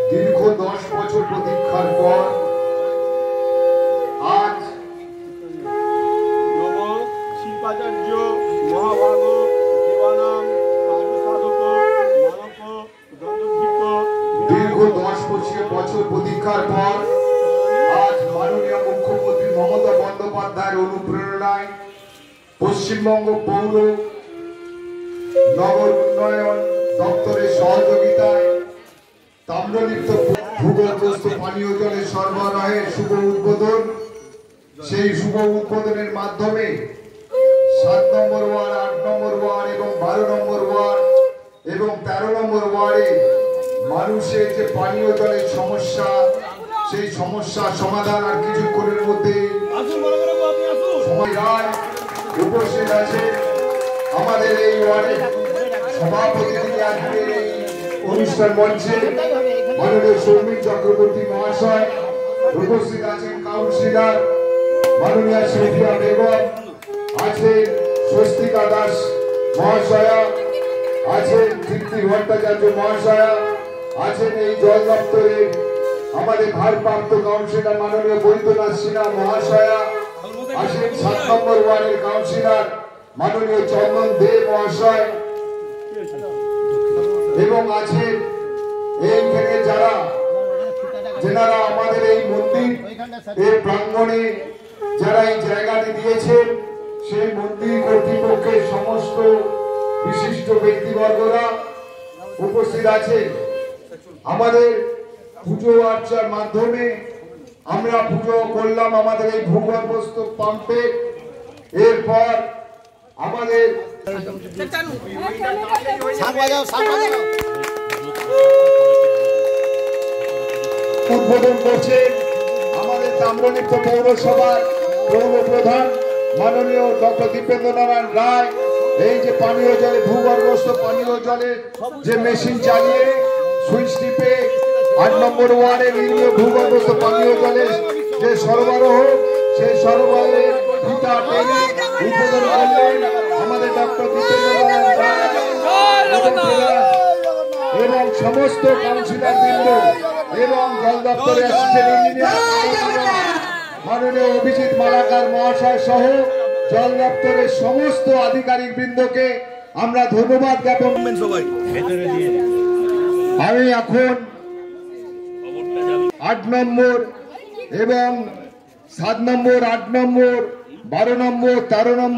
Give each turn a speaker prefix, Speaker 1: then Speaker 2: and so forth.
Speaker 1: দীর্ঘ 10 বছর প্রতীক্ষার পর আজ
Speaker 2: শিল্পাচার্য মহাভাগ দেবানাম সাধু সাধক মানব দণ্ডধীত
Speaker 1: দীর্ঘ 10 বছর প্রতীক্ষার পর আজ মাননীয় মুখ্যমন্ত্রী মমতা বন্দ্যোপাধ্যায়ের অনুপ্রেরণায় পশ্চিমবঙ্গ পৌর নগর উন্নয়ন দপ্তরের সহযোগিতায় তাম্রলিপ্ত ভূগর্ভস্থ পানীয় জলের সরবরাহের শুভ উদ্বোধন। সেই শুভ উদ্বোধনের মাধ্যমে 7 নম্বর ওয়ার্ড, 8 নম্বর ওয়ার্ড এবং 12 নম্বর ওয়ার্ড এবং 13 নম্বর ওয়ার্ডে মানুষের যে পানীয় জলের সমস্যা, সেই সমস্যার সমাধান আর কিছুক্ষণের মধ্যে উপস্থিত আছে আমাদের এই ওয়ার্ডের সভাপতি। তিনি আজকের এই অনুষ্ঠান মঞ্চে মাননীয় সৌমিক চক্রবর্তী মহাশয়, উপস্থিত আছেন কাউন্সিলর মাননীয় শফিয়া বেগম, আছেন স্বস্তিকা দাস মহাশয়া, আছেন তৃপ্তি ভট্টাচার্য মহাশয়া, আছেন এই জল দপ্তরের আমাদের ভারপ্রাপ্ত কাউন্সিলর মাননীয় বৈদ্যনাথ সিনহা মহাশয়া, আছেন 7 নম্বর ওয়ার্ডের কাউন্সিলর মাননীয় চন্দন দে মহাশয় এবং আছেন এইখানে যারা আমাদের এই মন্দির এর প্রাঙ্গণে যারা এই জায়গাটি দিয়েছেন, সেই মন্দির কর্তৃপক্ষের সমস্ত বিশিষ্ট ব্যক্তিবর্গরা উপস্থিত আছে। আমাদের পুজো আর্চার মাধ্যমে আমরা পুজো করলাম আমাদের এই ভূগর্ভস্থ পাম্পে। এরপর আমাদের উদ্বোধন করছেন আমাদের তাম্রলিপ্ত পৌরসভার পৌর প্রধান মাননীয় ডক্টর দীপেন্দ্র নারায়ণ রায়। এই যে পানীয় জলে ভূগর্ভস্থ পানীয় জলের যে মেশিন চালিয়ে সুইচ টিপে 8 নম্বর ওয়ার্ডে নির্মীয় ভূগর্ভস্থ পানীয় জলের যে সরবরাহ, সেই সরবরাহের ফিতা টেনে উদ্বোধন করলেন আমাদের ডক্টর দীপেন্দ্র নারায়ণ রায় এবং সমস্ত কাউন্সিলর বৃন্দ এবং জল দপ্তরের অ্যাসিস্ট্যান্ট ইঞ্জিনিয়ার মাননীয় অভিজিৎ মালাকার মহাশয় সহ জল দপ্তরের সমস্ত আধিকারিক বৃন্দকে আমরা ধন্যবাদ জ্ঞাপন। আমি এখন 8 নম্বর এবং 7 নম্বর, 8 নম্বর, 12 নম্বর, 13 নম্বর